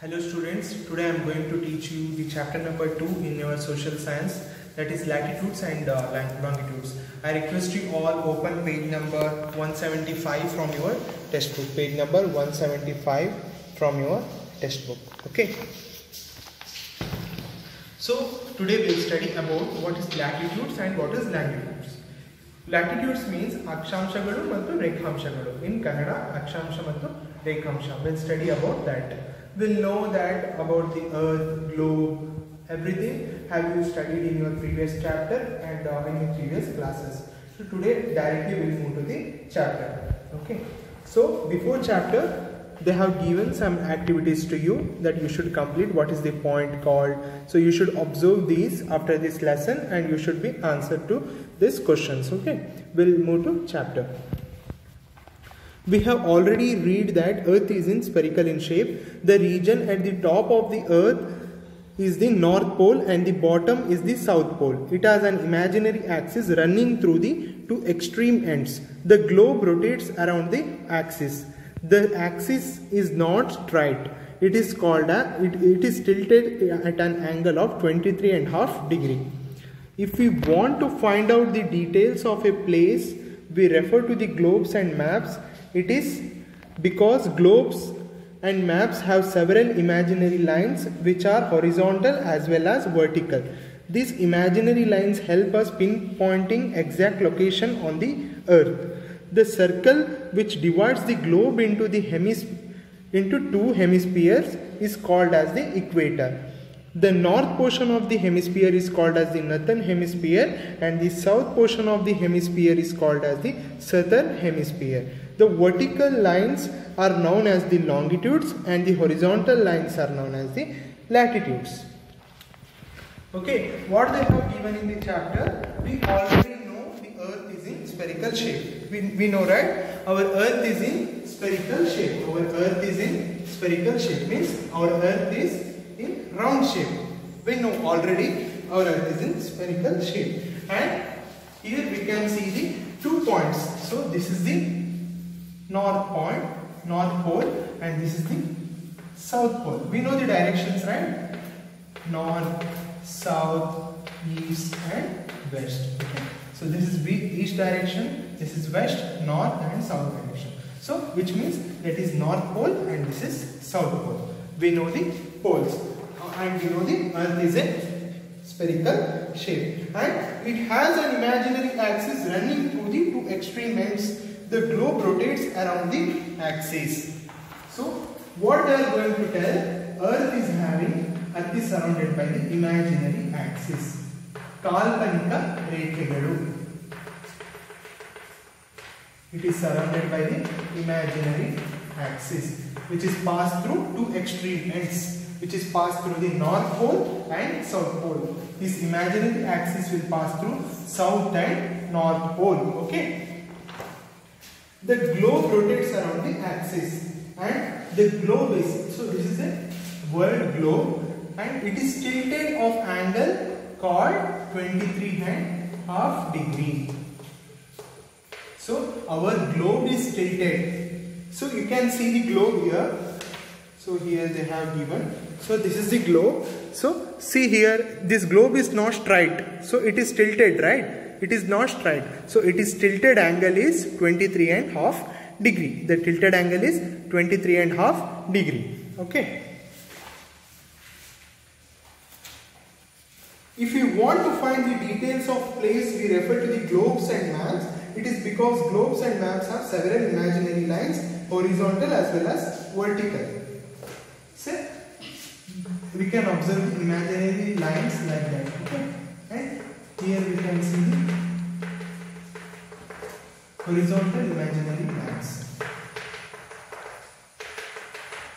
Hello students, today I am going to teach you the chapter number 2 in your social science, that is latitudes and longitudes. I request you all open page number 175 from your textbook, page number 175 from your textbook. Okay. So today we will study about what is latitudes and what is longitudes. Latitudes means ಅಕ್ಷಾಂಶಗಳು ಮತ್ತು ರೇಖಾಂಶಗಳು. In Kannada, ಅಕ್ಷಾಂಶ ಮತ್ತು ರೇಖಾಂಶ. We'll study about that. We'll know that about the earth, globe, everything have you studied in your previous chapter and in your previous classes. So today directly we'll move to the chapter. Okay. So before chapter they have given some activities to you that you should complete. What is the point called? So you should observe these after this lesson and you should be answered to these questions. Okay. We'll move to chapter. We have already read that earth is in spherical in shape. The region at the top of the earth is the north pole and the bottom is the south pole. It has an imaginary axis running through the two extreme ends. The globe rotates around the axis. The axis is not straight. It is called it is tilted at an angle of 23.5 degree. If we want to find out the details of a place, we refer to the globes and maps. It is because globes and maps have several imaginary lines which are horizontal as well as vertical. These imaginary lines help us pinpointing exact location on the earth. The circle which divides the globe into two hemispheres is called as the equator. The north portion of the hemisphere is called as the northern hemisphere and the south portion of the hemisphere is called as the southern hemisphere. The vertical lines are known as the longitudes and the horizontal lines are known as the latitudes. Okay, what they have given in the chapter, we already know the earth is in spherical shape. We know, right? Our earth is in spherical shape. Our earth is in spherical shape means our earth is in round shape. We know already our earth is in spherical shape. And here we can see the 2 points. So this is the north point, north pole, and this is the south pole. We know the directions, right? North, south, east and west. Okay. So this is east direction, this is west, north and south direction. So which means that is north pole and this is south pole. We know the poles and we know the earth is a spherical shape and it has an imaginary axis running through the two extreme ends. The globe rotates around the axis. So what they are going to tell, earth is surrounded by the imaginary axis. Kalpanika rekhegalu. It is surrounded by the imaginary axis which is passed through two extreme ends, which is passed through the north pole and south pole. This imaginary axis will pass through south and north pole. Okay. The globe rotates around the axis and the globe is, so this is a world globe and it is tilted of angle called 23.5 degree. So our globe is tilted. So you can see the globe here. So here they have given. So this is the globe. So see here, this globe is not straight. So it is tilted, right? It is not straight. So it is tilted angle is 23.5 degree. The tilted angle is 23.5 degree. Okay. If you want to find the details of place, we refer to the globes and maps. It is because globes and maps have several imaginary lines, horizontal as well as vertical. So we can observe the imaginary lines like that. Okay. And here we can see the horizontal imaginary lines.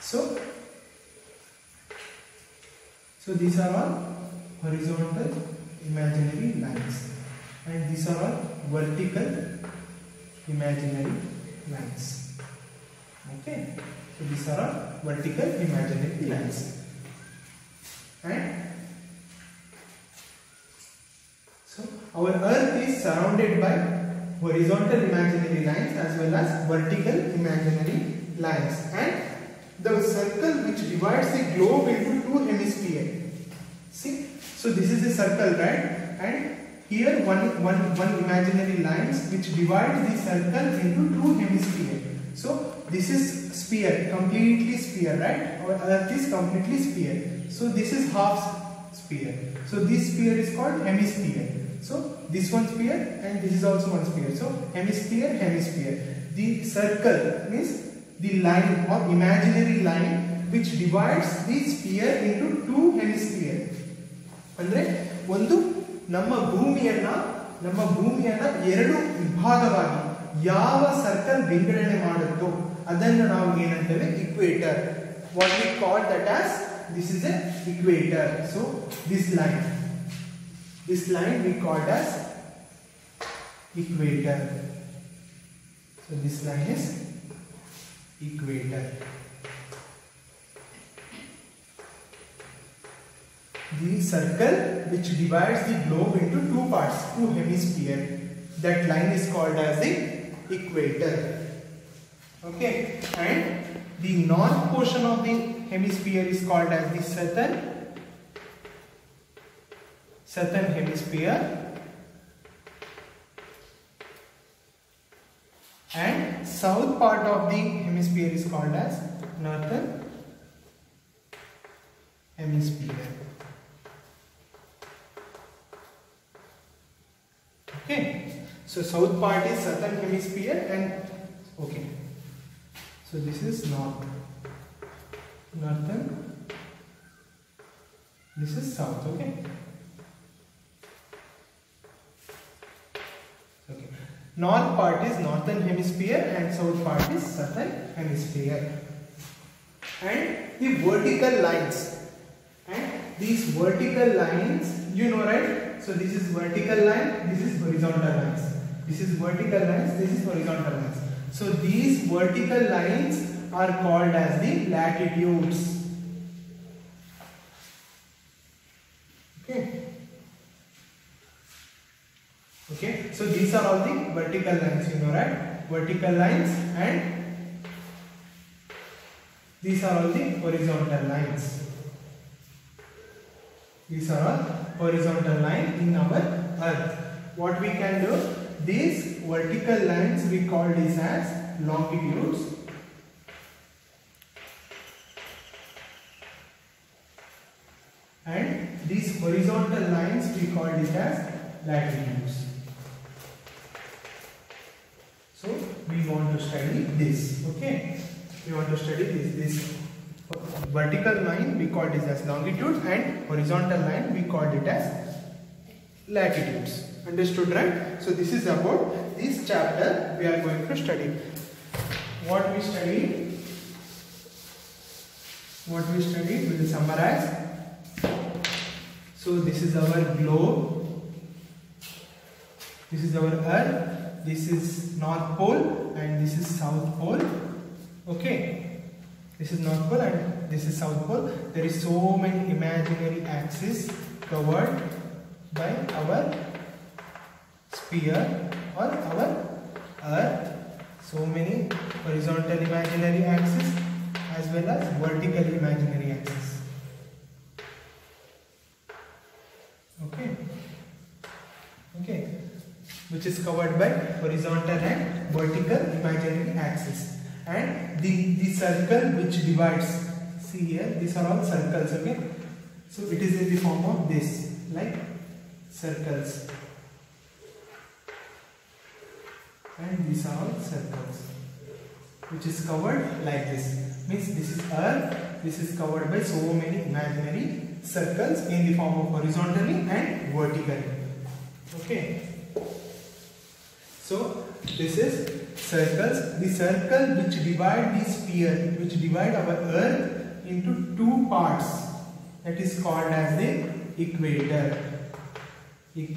So these are all horizontal imaginary lines and these are all vertical imaginary lines. Okay. So these are all vertical imaginary lines. And so our earth is surrounded by horizontal imaginary lines as well as vertical imaginary lines and the circle which divides the globe into two hemispheres. See, so this is a circle, right? And here one imaginary lines which divides the circle into two hemispheres. So this is sphere, completely sphere, right? Our Earth is completely sphere. So this is half sphere. So this sphere is called hemisphere. So this one sphere and this is also one sphere. So hemisphere, hemisphere. The circle means the line or imaginary line which divides the sphere into two hemispheres. ಅಂದ್ರೆ ಒಂದು ನಮ್ಮ ಭೂಮಿಯನ್ನ ಎರಡು ವಿಭಾಗವಾಗಿ ಯಾವ circle ವಿಂಗಡಣೆ ಮಾಡುತ್ತೋ ಅದನ್ನು ನಾವು ಏನಂತೇವೆ equator. What we call that as, this is a equator. So this line we called as equator. So this line is equator. The circle which divides the globe into two parts, two hemispheres, that line is called as the equator. Okay, and the north portion of the hemisphere is called as the southern hemisphere, and south part of the hemisphere is called as northern hemisphere. Okay, so south part is southern hemisphere, and okay, so this is northern, this is south. Okay, north part is northern hemisphere and south part is southern hemisphere. And the vertical lines, and these vertical lines, you know, right? So this is vertical line, this is horizontal lines. This is vertical lines, this is horizontal lines. So these vertical lines are called as the latitudes. Okay, so these are all the vertical lines, you know, right? Vertical lines, and these are all the horizontal lines. These are all horizontal lines in our Earth. What we can do, these vertical lines we call this as longitudes, and these horizontal lines we call this as latitudes. So we want to study this. Okay, we want to study this vertical line we call this as longitudes, and horizontal line we called it as latitudes. Understood, right? So this is about this chapter we are going to study. What we studied, we will summarize. So this is our globe, this is our Earth, this is North Pole and this is South Pole. Okay, this is North Pole and this is South Pole. There is so many imaginary axes covered by our sphere or our Earth. So many horizontal imaginary axis as well as vertical imaginary axis. Okay, which is covered by horizontal and vertical imaginary axis. And the circle which divides, see here, these are all circles. Okay, so it is in the form of this, like circles, and these are all circles which is covered like this. Means this is Earth, this is covered by so many imaginary circles in the form of horizontally and vertically. Okay, so this is circles, the circle which divide the sphere, which divide our Earth into two parts, that is called as the equator, and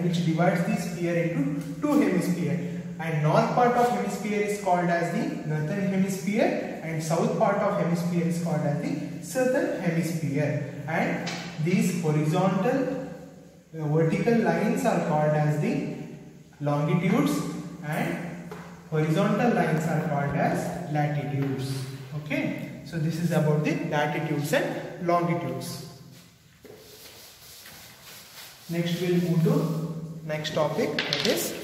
which divides the sphere into two hemispheres. And north part of hemisphere is called as the northern hemisphere, and south part of hemisphere is called as the southern hemisphere. And these horizontal vertical lines are called as the longitudes, and horizontal lines are called as latitudes. Okay, so this is about the latitudes and longitudes. Next we'll move to next topic, that is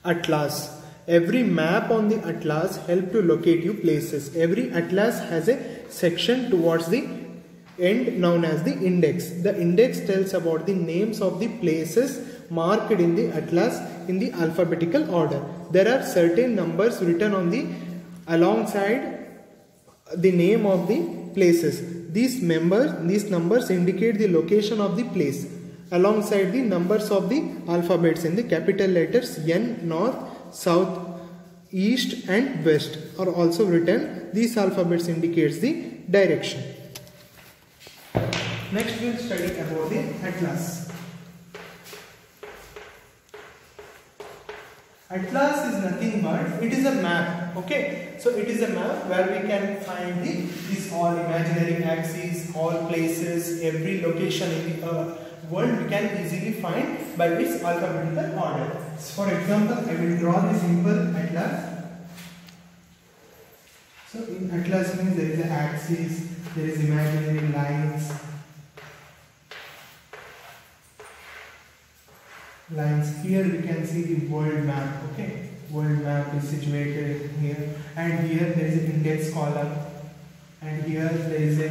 atlas. Every map on the atlas help to locate you places. Every atlas has a section towards the end known as the index. The index tells about the names of the places marked in the atlas in the alphabetical order. There are certain numbers written on the alongside the name of the places. These numbers indicate the location of the place alongside the numbers of the alphabets in the capital letters N, north, south, east and west are also written. These alphabets indicates the direction. Next we will study about the atlas. Atlas is nothing but it is a map. Okay, so it is a map where we can find these all imaginary axes, all places, every location in the world we can easily find by its alphabetical order. So for example, I will draw the simple atlas. So in atlas means there is an axis, there is imaginary lines. Here we can see the world map. Okay, world map is situated here, and here there is an index column, and here there is a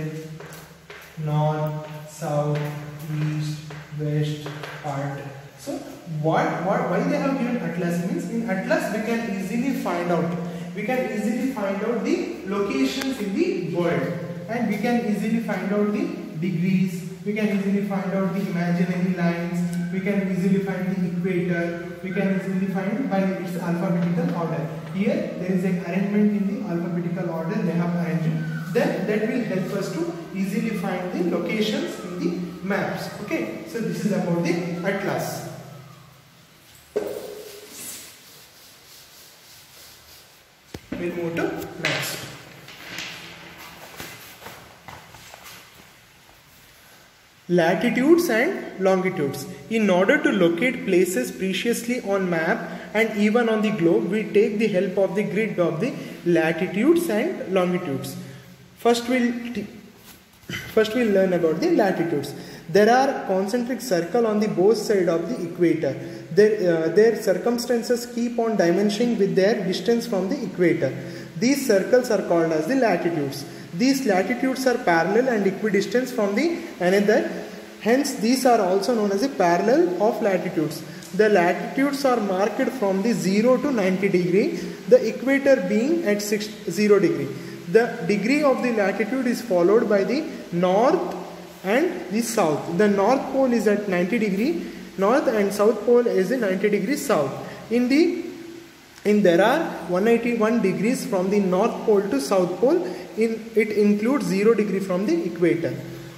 north, south, east, west part. So why they have given atlas means in atlas we can easily find out the locations in the world, and we can easily find out the degrees, we can easily find out the imaginary lines, we can easily find the equator, we can easily find by its alphabetical order. Here there is an arrangement in the alphabetical order they have arranged. Then that will help us to easily find the locations in the maps. Okay, so this is about the atlas. We'll move to next. Latitudes and longitudes. In order to locate places preciously on map and even on the globe, we take the help of the grid of the latitudes and longitudes. First we'll learn about the latitudes. There are concentric circles on the both sides of the equator. Their circumstances keep on diminishing with their distance from the equator. These circles are called as the latitudes. These latitudes are parallel and equidistant from the another. Hence, these are also known as the parallel of latitudes. The latitudes are marked from the 0 to 90 degree, the equator being at 0 degree. The degree of the latitude is followed by the north and the south. The north pole is at 90 degree north and south pole is in 90 degrees south. There are 181 degrees from the north pole to south pole. It includes 0 degree from the equator.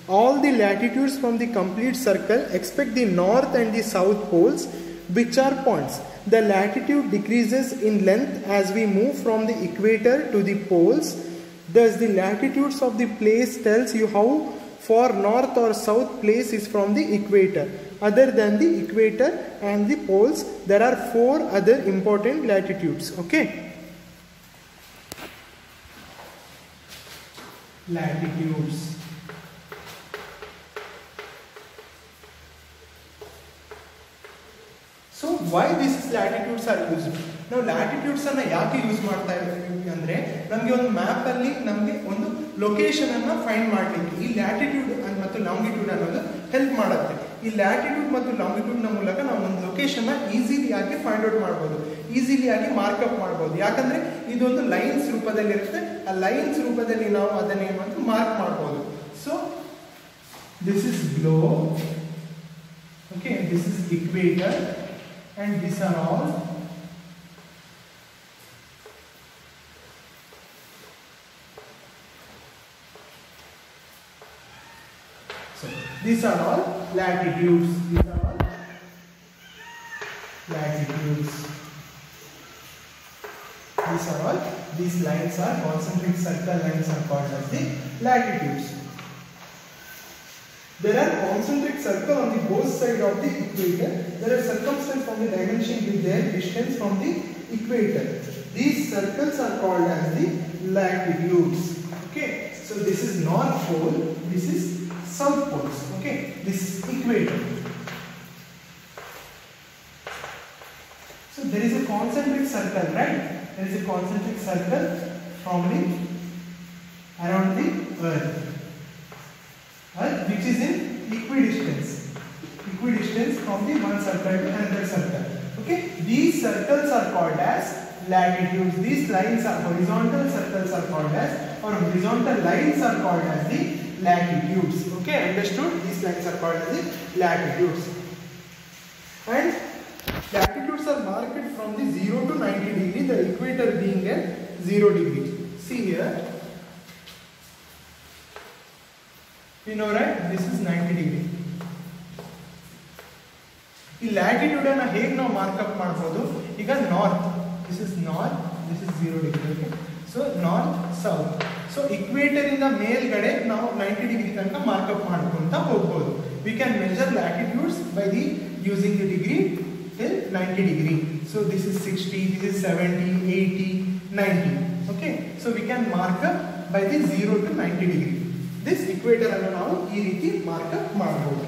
All the latitudes from the complete circle except the north and the south poles, which are points. The latitude decreases in length as we move from the equator to the poles. Thus, the latitudes of the place tells you how far north or south place is from the equator. Other than the equator and the poles, there are 4 other important latitudes. Okay. Latitudes. So why these latitudes are used? Now latitudes ಅನ್ನು ಯಾಕೆ use ಮಾಡ್ತಾ ಇದ್ದೀವಿ ಅಂದ್ರೆ ನಮಗೆ ಒಂದು map ಅಲ್ಲಿ ನಮಗೆ ಒಂದು ಲೊಕೇಶನ್ ಅನ್ನು ಫೈಂಡ್ ಮಾಡಲಿಕ್ಕೆ ಈ ಲ್ಯಾಟಿಟ್ಯೂಡ್ ಮತ್ತು ಲಾಂಗಿಟ್ಯೂಡ್ ಅನ್ನೋದು ಹೆಲ್ಪ್ ಮಾಡುತ್ತೆ. ಈ ಲ್ಯಾಟಿಟ್ಯೂಡ್ ಮತ್ತು ಲಾಂಗಿಟ್ಯೂಡ್ ನ ಮೂಲಕ ನಾವು ಒಂದು ಲೊಕೇಶನ್ ಈಸಿಲಿ ಆಗಿ ಫೈಂಡ್ ಔಟ್ ಮಾಡಬಹುದು, ಈಸಿಲಿ ಆಗಿ ಮಾರ್ಕಪ್ ಮಾಡಬಹುದು. ಯಾಕಂದ್ರೆ ಇದೊಂದು ಲೈನ್ಸ್ ರೂಪದಲ್ಲಿ ಇರುತ್ತೆ, ಆ ಲೈನ್ಸ್ ರೂಪದಲ್ಲಿ ನಾವು ಅದನ್ನ ಏನು ಅಂತ ಮಾರ್ಕ್ ಮಾಡಬಹುದು. So this is globe, okay, this is equator and these are all these are all latitudes. These are all latitudes. These are all, these lines are concentric circle lines are called as the latitudes. There are concentric circle on the both sides of the equator. There are circumference from the dimension with their distance from the equator. These circles are called as the latitudes. Okay, so this is north pole, this is south poles. Okay, this is equator. So there is a concentric circle, right? There is a concentric circle from the around the earth, which is in equidistance from the one circle to another circle. Okay, these circles are called as latitudes. These lines are horizontal circles are called as, or horizontal lines are called as the latitudes. Okay, understood? These lines are called as the latitudes. And latitudes are marked from the 0 to 90 degree, the equator being at 0 degree. See here, you know, right? This is 90 degree. ಈ latitude ಅನ್ನು ಹೇಗೆ ನಾವು markup ಮಾಡಬಹುದು? ಈಗ north, this is north, this is 0 degree. Okay, so north south. So equator ಇಂದ ಮೇಲ್ಗಡೆ ನಾವು 90 degree ತನಕ ಮಾರ್ಕಪ್ ಮಾಡ್ಕೊಂತ ಹೋಗ್ಬೋದು. We can measure latitudes by the using the decree till 90 degree. So this is 60, this is 70, 80, 90. Okay, so we can mark up by the 0 to 90 degree. This equator ಅನ್ನು ನಾವು ಈ ರೀತಿ ಮಾರ್ಕ್ ಅಪ್ ಮಾಡಬಹುದು.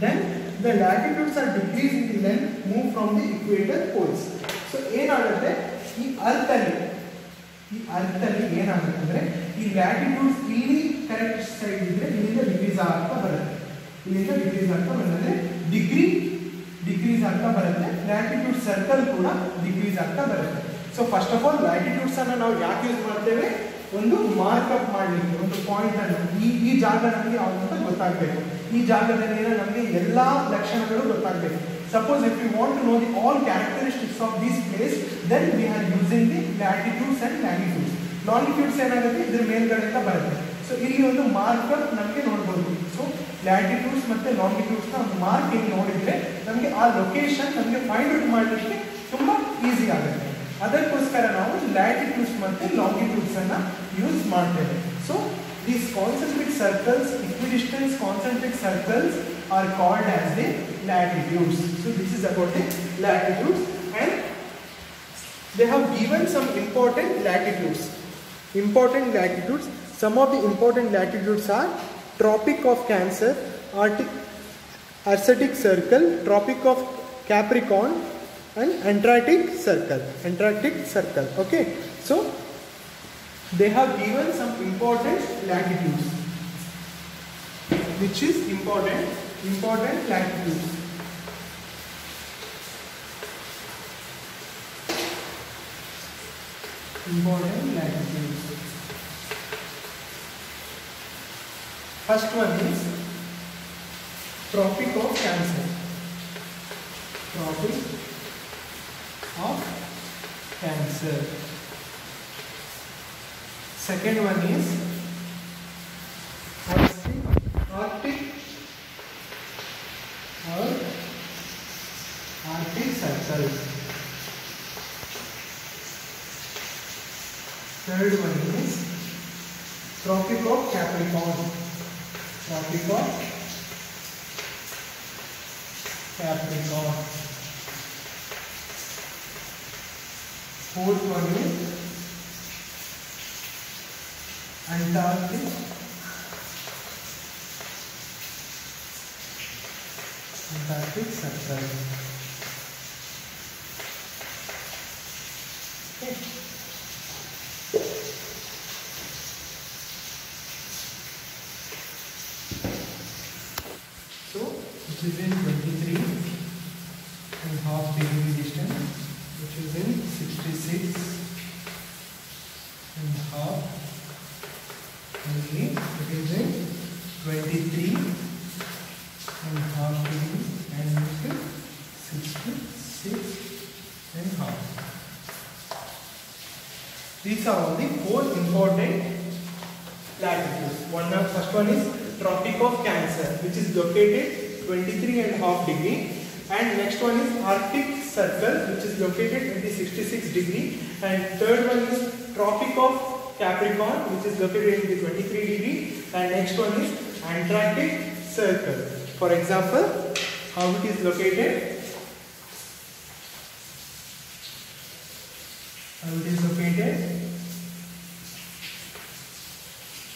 Then the latitudes are decreasing in length, move from the equator poles. So ಏನಾಗುತ್ತೆ, ಈ earth ಅಲ್ಲಿ ಏನಾಗುತ್ತೆ ಅಂದ್ರೆ ಈ ಲ್ಯಾಟಿಟ್ಯೂಡ್ಸ್ ಇಲ್ಲಿ ಕರೆಕ್ಟ್ ಸೈಡ್ ಇದ್ರೆ ಇಲ್ಲಿಂದ ಡಿಕ್ರೀಸ್ ಆಗ್ತಾ ಬರುತ್ತೆ. ಇಲ್ಲಿಂದ ಡಿಕ್ರೀಸ್ ಆಗ್ತಾ ಬಂದ್ರೆ ಡಿಕ್ರೀಸ್ ಆಗ್ತಾ ಬರುತ್ತೆ. ಲ್ಯಾಟಿಟ್ಯೂಡ್ ಸರ್ಕಲ್ ಕೂಡ ಡಿಕ್ರೀಸ್ ಆಗ್ತಾ ಬರುತ್ತೆ. So first of all latitudes ಅನ್ನು ನಾವು ಯಾಕೆ ಯೂಸ್ ಮಾಡ್ತೇವೆ? ಒಂದು ಮಾರ್ಕಪ್ ಮಾಡಲಿಕ್ಕೆ, ಒಂದು ಪಾಯಿಂಟ್ ಅನ್ನು ಈ ಜಾಗ ನಮಗೆ ಯಾವುದು ಅಂತ ಗೊತ್ತಾಗಬೇಕು. ಈ ಜಾಗದಲ್ಲಿ ನಮಗೆ ಎಲ್ಲಾ ಲಕ್ಷಣಗಳು ಗೊತ್ತಾಗಬೇಕು. Suppose if you want to know the all characteristics of this place, then we are using the latitudes and latitudes. Longitudes ಏನಾಗುತ್ತೆ, ಇದ್ರ ಮೇಲ್ಗಡೆಯಿಂದ ಬರುತ್ತೆ. ಸೊ ಇಲ್ಲಿ ಒಂದು ಮಾರ್ಕರ್ ನಮಗೆ ನೋಡ್ಬೋದು. ಸೊ ಲ್ಯಾಟಿಟ್ಯೂಡ್ಸ್ ಮತ್ತೆ ಲಾಂಗಿಟ್ಯೂಡ್ಸ್ನ ಒಂದು ಮಾರ್ಕ್ ಇಲ್ಲಿ ನೋಡಿದ್ರೆ ನಮಗೆ ಆ ಲೊಕೇಶನ್ ನಮಗೆ ಫೈಂಡ್ ಔಟ್ ಮಾಡಲಿಕ್ಕೆ ತುಂಬಾ ಈಸಿ ಆಗುತ್ತೆ. ಅದಕ್ಕೋಸ್ಕರ ನಾವು ಲ್ಯಾಟಿಟ್ಯೂಡ್ಸ್ ಮತ್ತೆ ಲಾಂಗಿಟ್ಯೂಡ್ಸ್ ಅನ್ನ ಯೂಸ್ ಮಾಡ್ತೇವೆ. So these concentric circles, equidistant concentric circles are called as the latitudes. So this is about the latitudes, and they have given some important latitudes. Some of the important latitudes are Tropic of Cancer, Arctic Circle, Tropic of Capricorn, and Antarctic Circle. Okay, so they have given some important latitudes. Which is important latitudes? Important latitudes. First one is Tropic of Cancer. Tropic of Cancer. Second one is Arctic Circle. Third one is Tropic of Capricorn. Fourth one is Antarctic Circle. Okay. So which is in 23.5 degree distance, which is in 66.5 degree, it is in 23.5 degree, and it is 66.5. These are all the 4 important latitudes. First one is Tropic of Cancer, which is located 23.5 degree, and next one is Arctic Circle, which is located at the 66 degree, and third one is Tropic of Capricorn, which is located in the 23 degree, and next one is Antarctic circle. For example, how it is located? How it is located?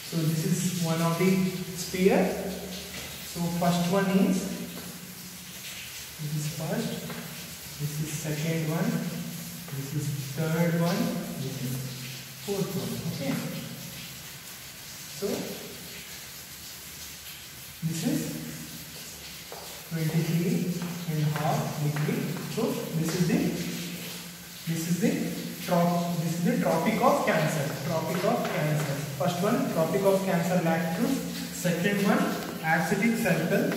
So this is one of the sphere. So first one is, this is first, this is second one, this is third one, this is fourth one. Okay. So this is 23.5 degree. So this is the Tropic of Cancer. Tropic of Cancer. First one, Tropic of Cancer latitude. Second one, Arctic Circle,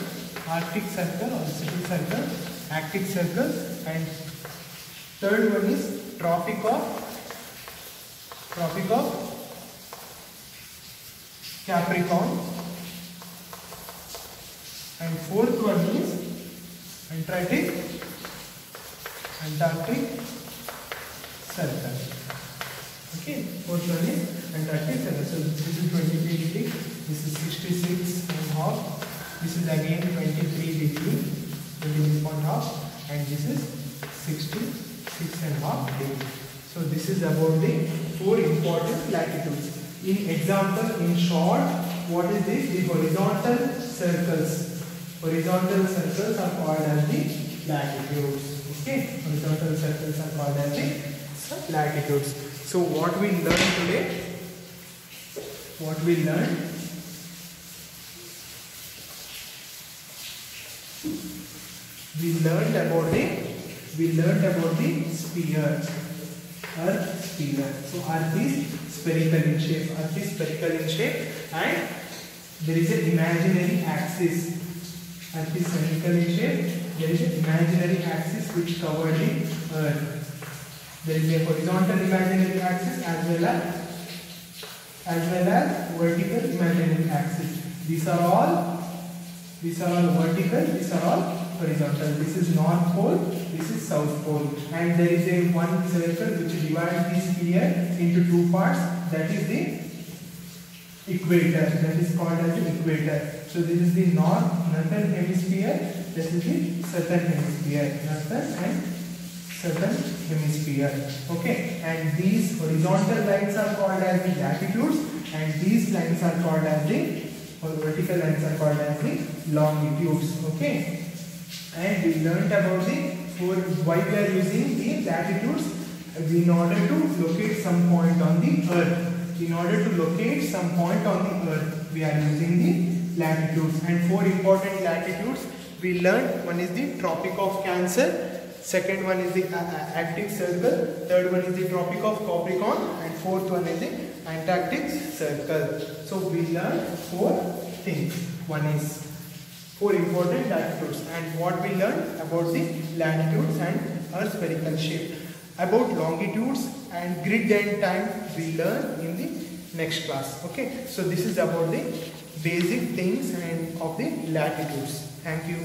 Arctic Circle or Pacific Circle, Arctic Circle, and third one is Tropic of Capricorn, and fourth one is Antarctic Circle. Okay, fourth one is Antarctic Circle. So this is 23 degree, this is 66.5, this is again 23 degree, 23.5, and this is 66.5 degree. So this is about the 4 important latitudes. In example, in short, what is this? The horizontal circles. Horizontal circles are called as the latitudes. Okay, horizontal circles are called as the latitudes. So what we learned today? What we learned? We learned about the sphere, Earth sphere. So Earth is spherical in shape. Earth is spherical in shape, and there is an imaginary axis. Earth is spherical in shape. There is an imaginary axis which covers the Earth. There is a horizontal imaginary axis as well as vertical imaginary axis. These are all vertical. These are all horizontal. This is North Pole. This is South Pole. And there is a one circle which divides the sphere into 2 parts. That is the equator. That is called as the equator. So this is the northern hemisphere. This is the southern hemisphere. Northern and southern hemisphere. Okay. And these horizontal lines are called as the latitudes, and these lines are called as the vertical lines are called as the longitudes. Okay. And we learnt about why we are using the latitudes in order to locate some point on the Earth. In order to locate some point on the Earth, we are using the latitudes. And 4 important latitudes we learned. One is the Tropic of Cancer, second one is the Arctic Circle, third one is the Tropic of Capricorn, and fourth one is the Antarctic Circle. So we learned 4 things. One is 4 important latitudes, and what we learned about the latitudes and Earth's spherical shape. About longitudes and grid and time we learn in the next class. Okay, so this is about the basic things and of the latitudes. Thank you.